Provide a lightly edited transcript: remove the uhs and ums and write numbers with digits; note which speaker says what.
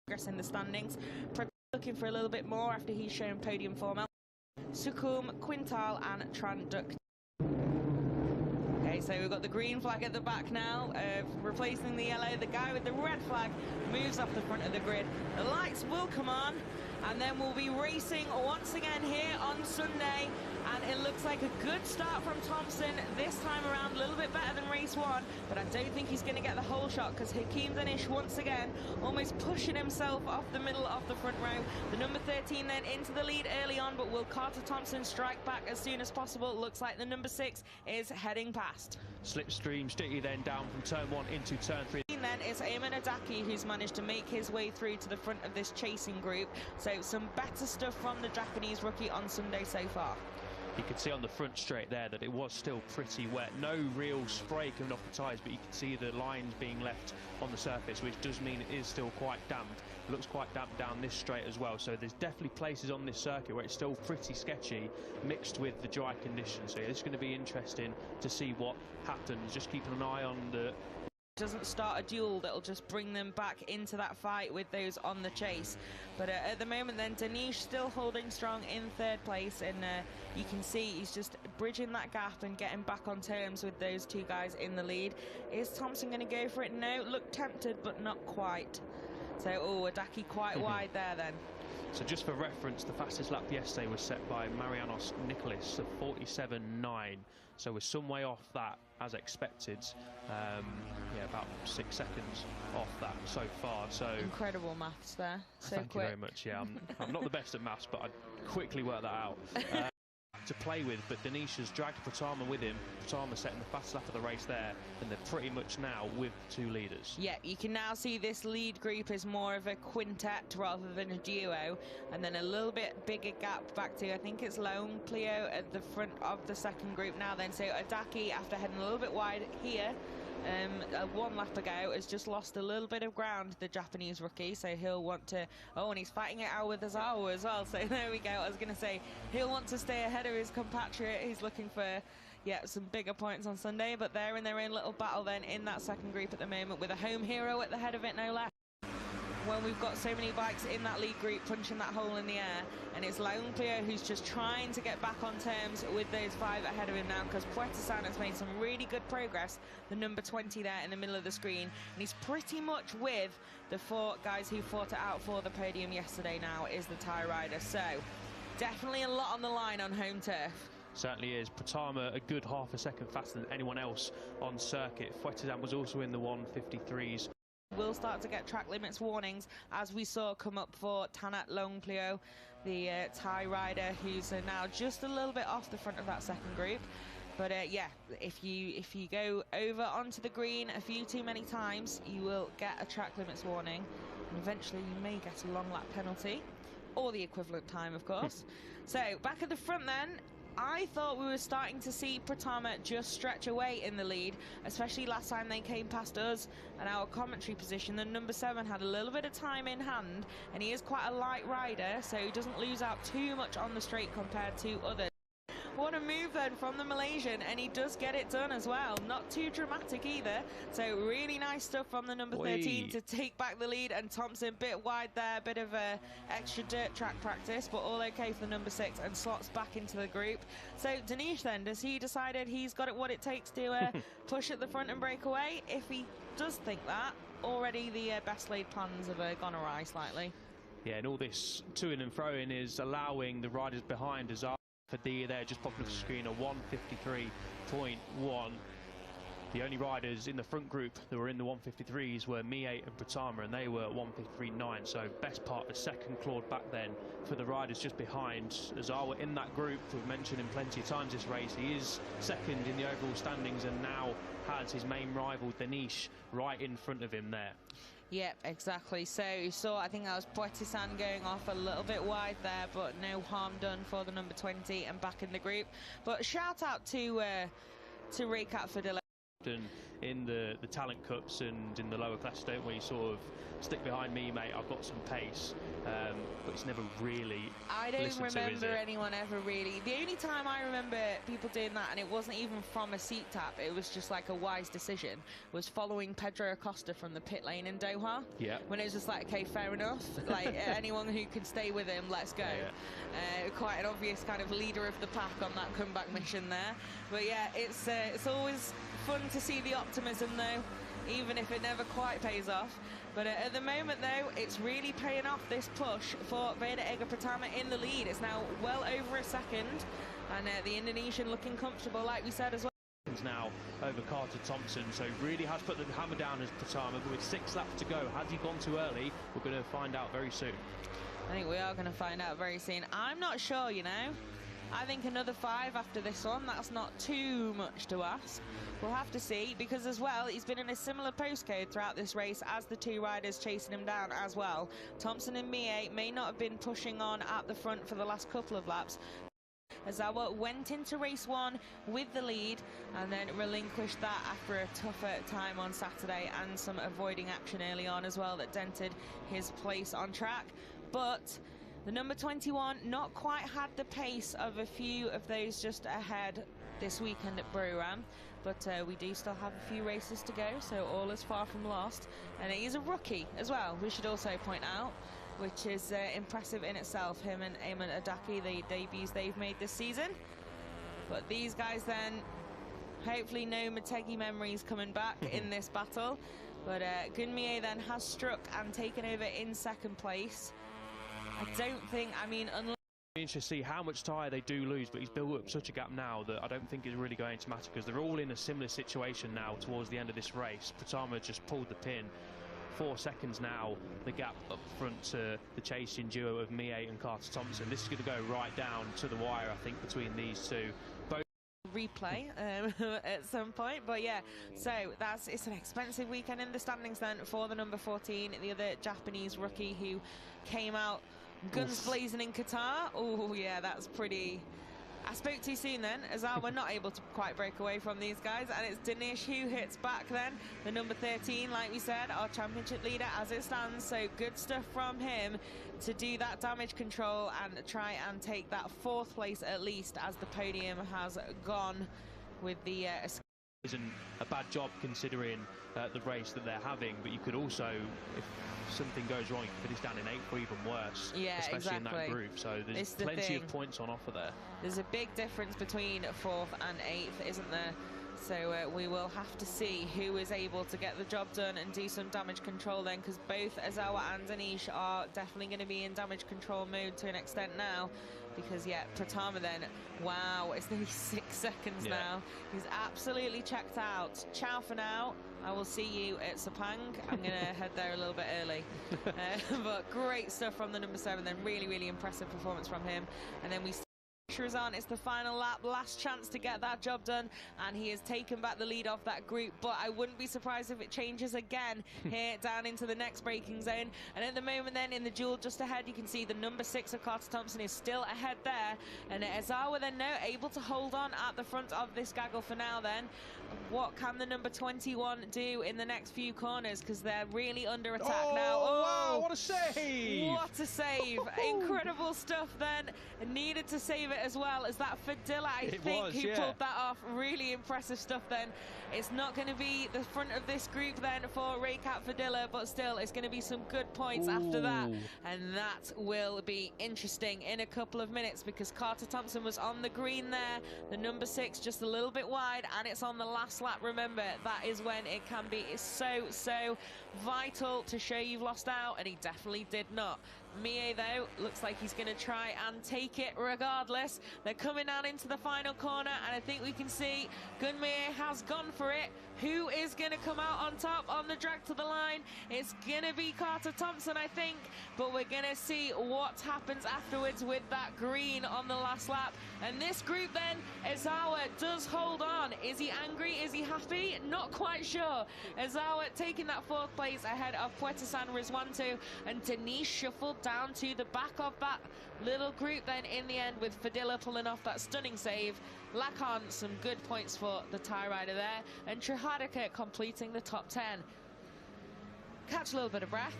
Speaker 1: in the standings. Looking for a little bit more after he's shown podium form. Sukum, Quintal and Tranduk. Okay, so we've got the green flag at the back now, replacing the yellow. The guy with the red flag moves off the front of the grid. The lights will come on, and then we'll be racing once again here on Sunday. And it looks like a good start from Thompson this time around, a little bit better than race one, but I don't think he's going to get the whole shot because Hakim Danish once again almost pushing himself off the middle of the front row. The number 13 then into the lead early on, but will Carter Thompson strike back as soon as possible? Looks like the number 6 is heading past.
Speaker 2: Slipstream Sticky then down from turn 1 into turn 3.
Speaker 1: Then it's Ayman Adaki who's managed to make his way through to the front of this chasing group. So some better stuff from the Japanese rookie on Sunday so far.
Speaker 2: You can see on the front straight there that it was still pretty wet. No real spray coming off the tyres, but you can see the lines being left on the surface, which does mean it is still quite damp. It looks quite damp down this straight as well. So there's definitely places on this circuit where it's still pretty sketchy, mixed with the dry conditions. So it's going to be interesting to see what happens. Just keeping an eye on the...
Speaker 1: Doesn't start a duel that'll just bring them back into that fight with those on the chase. But at the moment then, Danish still holding strong in 3rd place, and you can see he's just bridging that gap and getting back on terms with those 2 guys in the lead. Is Thompson going to go for it? No, looked tempted but not quite. So Adaki quite wide there then.
Speaker 2: So just for reference, the fastest lap yesterday was set by Marianos Nicholas of 47.9. So we're some way off that as expected. Yeah, about 6 seconds off that so far. So
Speaker 1: incredible maths there. So
Speaker 2: thank you very much. Yeah, I'm not the best at maths, but I quickly worked that out. To play with, but Danish has dragged Pratama with him. Pratama setting the fastest lap of the race there, and they're pretty much now with 2 leaders. Yeah,
Speaker 1: you can now see this lead group is more of a quintet rather than a duo, and then a little bit bigger gap back to, I think it's Lone Cleo at the front of the second group now then. So Adaki, after heading a little bit wide here, 1 lap ago, has just lost a little bit of ground, the Japanese rookie, so he'll want to... Oh, and he's fighting it out with Azawa as well, so there we go. I was going to say, he'll want to stay ahead of his compatriot. He's looking for, yeah, some bigger points on Sunday, but they're in their own little battle then in that second group at the moment, with a home hero at the head of it, no less. When we've got so many bikes in that lead group punching that hole in the air, and it's Lone Cleo who's just trying to get back on terms with those 5 ahead of him now, because Putaran has made some really good progress, the number 20 there in the middle of the screen, and he's pretty much with the 4 guys who fought it out for the podium yesterday now, is the Thai rider. So definitely a lot on the line on home turf.
Speaker 2: Certainly is. Pratama a good half a second faster than anyone else on circuit. Putaran was also in the 153s.
Speaker 1: Will start to get track limits warnings, as we saw come up for Tanat Longpleo, the Thai rider, who's now just a little bit off the front of that second group. But yeah, if you go over onto the green a few too many times, you will get a track limits warning, and eventually you may get a long lap penalty, or the equivalent time, of course. So back at the front then, I thought we were starting to see Pratama just stretch away in the lead, especially last time they came past us and our commentary position. The number 7 had a little bit of time in hand, and he is quite a light rider, so he doesn't lose out too much on the straight compared to others. What a move then from the Malaysian, and he does get it done as well. Not too dramatic either. So really nice stuff from the number 13 to take back the lead, and Thompson bit wide there, bit of extra dirt track practice, but all okay for the number 6 and slots back into the group. So Danish then, does he decided he's got it what it takes to push at the front and break away? If he does think that, already the best laid plans have gone awry slightly.
Speaker 2: Yeah, and all this to-in and fro-in is allowing the riders behind as Fadea there just popping off the screen, a 153.1. The only riders in the front group that were in the 153s were Mie and Pratama, and they were 153.9. So best part of the second clawed back then for the riders just behind. Azawa in that group, we've mentioned him plenty of times this race. He is second in the overall standings, and now has his main rival Danish right in front of him there.
Speaker 1: Yep, exactly. So you saw, I think that was Putaran going off a little bit wide there, but no harm done for the number 20 and back in the group. But shout out to Rekat Fadila.
Speaker 2: in the Talent Cups and in the lower classes, don't we? Sort of stick behind me, mate, I've got some pace, but it's never really
Speaker 1: I don't remember anyone ever really. The only time I remember people doing that, and it wasn't even from a seat tap, it was just like a wise decision, was following Pedro Acosta from the pit lane in Doha.
Speaker 2: Yeah.
Speaker 1: When it was just like, okay, fair enough, like anyone who can stay with him, let's go. Yeah. Quite an obvious kind of leader of the pack on that comeback mission there. But yeah, it's always fun to see the optimism though, even if it never quite pays off. But at the moment though, it's really paying off, this push for Veda Ega Pratama in the lead. It's now well over a second, and the Indonesian looking comfortable, like we said as well.
Speaker 2: Now over Carter Thompson, so really has put the hammer down as Pratama, but with 6 laps to go, has he gone too early? We're going to find out very soon.
Speaker 1: I think we are going to find out very soon. I'm not sure, you know. I think another 5 after this one, that's not too much to ask. We'll have to see, because as well, he's been in a similar postcode throughout this race as the 2 riders chasing him down as well. Thompson and Mie may not have been pushing on at the front for the last couple of laps. Azawa went into race 1 with the lead and then relinquished that after a tougher time on Saturday and some avoiding action early on as well that dented his place on track. But the number 21 not quite had the pace of a few of those just ahead this weekend at Buriram, but we do still have a few races to go, so all is far from lost. And he's a rookie as well, we should also point out, which is impressive in itself, him and Eamon Adaki, the debuts they've made this season. But these guys then, hopefully no Motegi memories coming back in this battle. But Gun Mie then has struck and taken over in 2nd place. I don't think, I mean, unless...
Speaker 2: Interesting to see how much tyre they do lose, but he's built up such a gap now that I don't think it's really going to matter, because they're all in a similar situation now towards the end of this race. Pratama just pulled the pin. 4 seconds now, the gap up front to the chasing duo of Mie and Carter Thompson. This is going to go right down to the wire, I think, between these two. Both
Speaker 1: replay at some point, but yeah, so it's an expensive weekend in the standings then for the number 14, the other Japanese rookie who came out guns blazing in Qatar. Oh yeah, that's pretty... I spoke too soon then, as we're not able to quite break away from these guys, and it's Danish who hits back then, the number 13, like we said, our championship leader as it stands, so good stuff from him to do that damage control and try and take that 4th place at least, as the podium has gone with the...
Speaker 2: Isn't a bad job considering the race that they're having, but you could also, if something goes wrong, you can finish down in 8th or even worse, especially in that group. So there's plenty of points on offer there.
Speaker 1: There's a big difference between 4th and 8th, isn't there? So we will have to see who is able to get the job done and do some damage control then, because both Azawa and Danish are definitely going to be in damage control mode to an extent now. Because yeah, Pratama then, wow, it's nearly 6 seconds now. He's absolutely checked out. Ciao for now. I will see you at Sepang. I'm going to head there a little bit early. But great stuff from the number 7 then. Really, really impressive performance from him. And then we... is on. It's the final lap, last chance to get that job done, and he has taken back the lead off that group, but I wouldn't be surprised if it changes again here down into the next braking zone. And at the moment then, in the duel just ahead, you can see the number 6 of Carter Thompson is still ahead there, and Azawa then now able to hold on at the front of this gaggle for now then. What can the number 21 do in the next few corners, because they're really under attack now.
Speaker 2: Oh, wow, what a save!
Speaker 1: What a save! Incredible stuff then. Needed to save it as well as that Fadilla, I think, who pulled that off. Really impressive stuff then. It's not going to be the front of this group then for Raycat Fadilla, but still it's going to be some good points after that, and that will be interesting in a couple of minutes, because Carter Thompson was on the green there, the number 6 just a little bit wide, and it's on the last lap. Remember, that is when it can be. It's so vital to show you've lost out, and he definitely did not. Mie, though, looks like he's going to try and take it regardless. They're coming down into the final corner, and I think we can see Gun Mie has gone for it. Who is going to come out on top on the drag to the line? It's going to be Carter Thompson, I think, but we're going to see what happens afterwards with that green on the last lap. And this group then, Azawa does hold on. Is he angry? Is he happy? Not quite sure. Azawa taking that 4th place ahead of Puerto-San Rizwanto, and Danish shuffled down to the back of that little group then in the end, with Fadilla pulling off that stunning save. Lakan, some good points for the Thai rider there, and Trihadaka completing the top 10. Catch a little bit of breath.